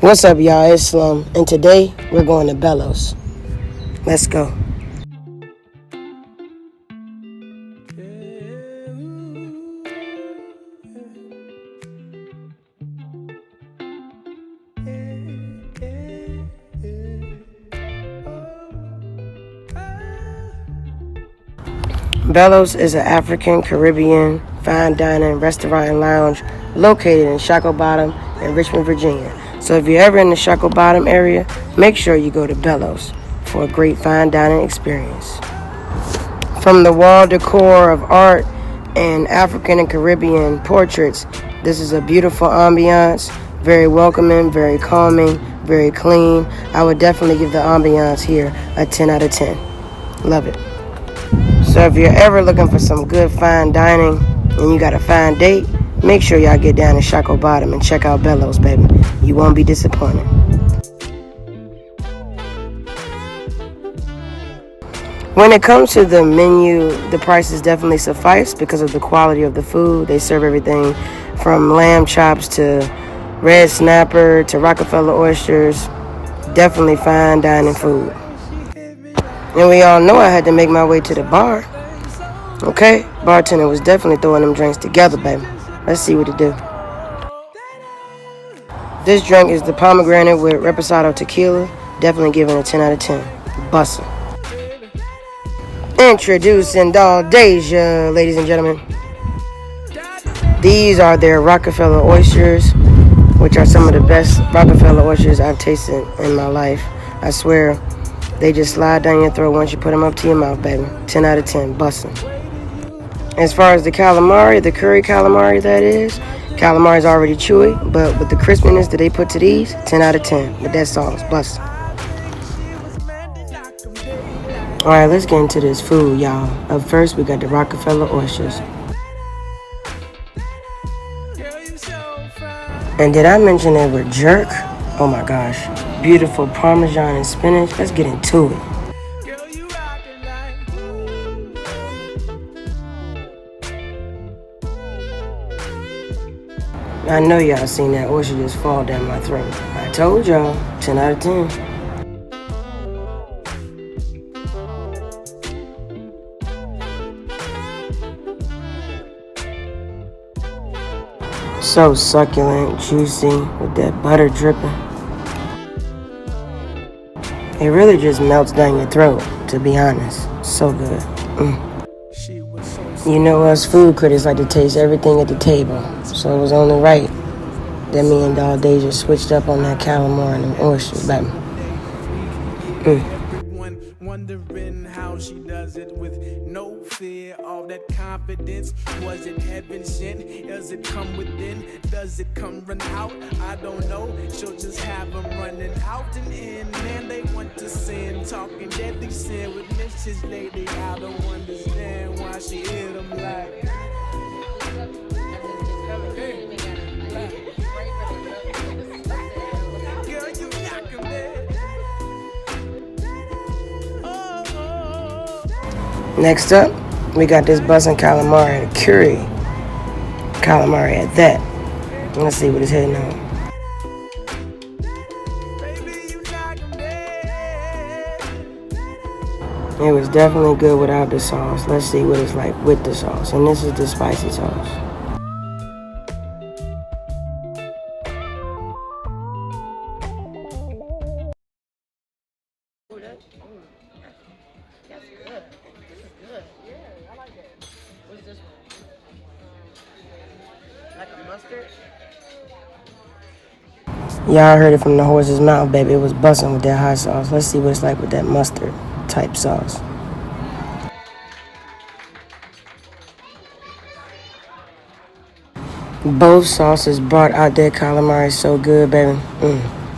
What's up, y'all? It's Slum, and today we're going to Bellows. Let's go. Bellows is an African Caribbean fine dining restaurant and lounge located in Shacklebottom Bottom in Richmond, Virginia. So if you're ever in the Shacklebottom Bottom area, make sure you go to Bellows for a great fine dining experience. From the wall decor of art and African and Caribbean portraits, this is a beautiful ambiance, very welcoming, very calming, very clean. I would definitely give the ambiance here a 10 out of 10. Love it. So if you're ever looking for some good fine dining and you got a fine date, make sure y'all get down to Shacklebottom Bottom and check out Bellows, baby. You won't be disappointed. When it comes to the menu, the prices definitely suffice because of the quality of the food. They serve everything from lamb chops to red snapper to Rockefeller oysters. Definitely fine dining food. And we all know I had to make my way to the bar. Okay, bartender was definitely throwing them drinks together, baby. Let's see what it do. This drink is the pomegranate with reposado tequila. Definitely giving a 10 out of 10. Bussin'. Introducing Daldasia, ladies and gentlemen. These are their Rockefeller oysters, which are some of the best Rockefeller oysters I've tasted in my life. I swear, they just slide down your throat once you put them up to your mouth, baby. 10 out of 10, bussin'. As far as the calamari, the curry calamari that is, calamari is already chewy, but with the crispiness that they put to these, 10 out of 10 with that sauce, bussin'. Alright, let's get into this food, y'all. Up first, we got the Rockefeller oysters. And did I mention they were jerk? Oh my gosh. Beautiful Parmesan and spinach. Let's get into it. I know y'all seen that oyster just fall down my throat. I told y'all, 10 out of 10. So succulent, juicy, with that butter dripping. It really just melts down your throat, to be honest. So good. You know us food critics like to taste everything at the table, so it was only right that me and Daldasia switched up on that calamari and them oysters, baby. Wondering how she does it with no fear, all that confidence. Was it heaven sent? Does it come within? Does it come run out? I don't know. She'll just have them running out and in. Man, they want to sin, talking deadly sin with Mrs. Lady. I don't understand why she hit them like. Girl, you knockin' me. Next up, we got this bussin' calamari, the curry calamari at that. Let's see what it's hitting on. It was definitely good without the sauce. Let's see what it's like with the sauce. And this is the spicy sauce. Y'all heard it from the horse's mouth, baby. It was bussin' with that hot sauce. Let's see what it's like with that mustard type sauce. Both sauces brought out that calamari so good, baby.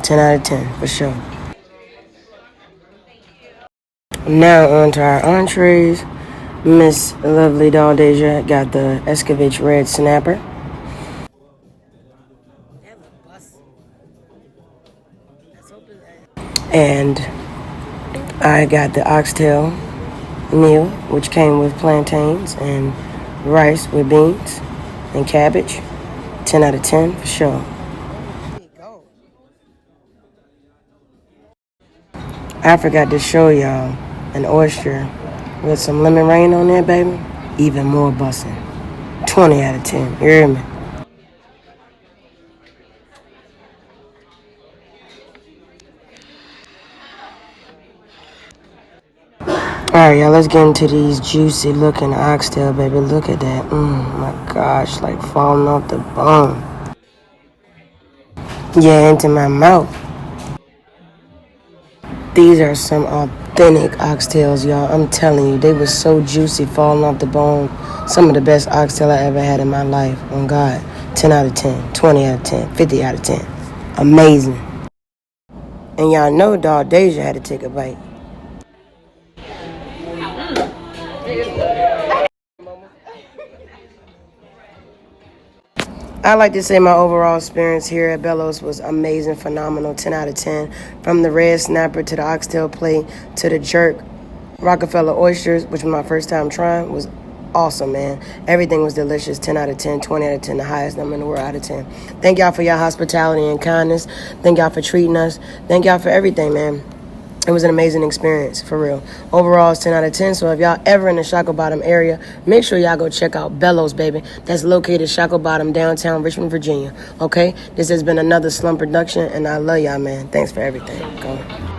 10 out of 10 for sure. Now on to our entrees. Miss Lovely Daldasia got the escovitch red snapper. And I got the oxtail meal, which came with plantains and rice with beans and cabbage. 10 out of 10 for sure. I forgot to show y'all an oyster with some lemon rain on there, baby. Even more bussin'. 20 out of 10. You hear me? Alright, y'all, let's get into these juicy looking oxtail, baby. Look at that. My gosh, like falling off the bone. Yeah, into my mouth. These are some authentic oxtails, y'all. I'm telling you, they were so juicy, falling off the bone. Some of the best oxtail I ever had in my life. On God. 10 out of 10, 20 out of 10, 50 out of 10. Amazing. And y'all know Dog Deja had to take a bite. I like to say my overall experience here at Bellows was amazing, phenomenal, 10 out of 10. From the red snapper to the oxtail plate to the jerk Rockefeller oysters, which was my first time trying, was awesome, man. Everything was delicious, 10 out of 10, 20 out of 10, the highest number in the world out of 10. Thank y'all for your hospitality and kindness. Thank y'all for treating us. Thank y'all for everything, man. It was an amazing experience, for real. Overall, it's 10 out of 10. So if y'all ever in the Shackled Bottom area, make sure y'all go check out Bellows, baby. That's located Shackled Bottom, downtown Richmond, Virginia. Okay? This has been another Slum production, and I love y'all, man. Thanks for everything. Go.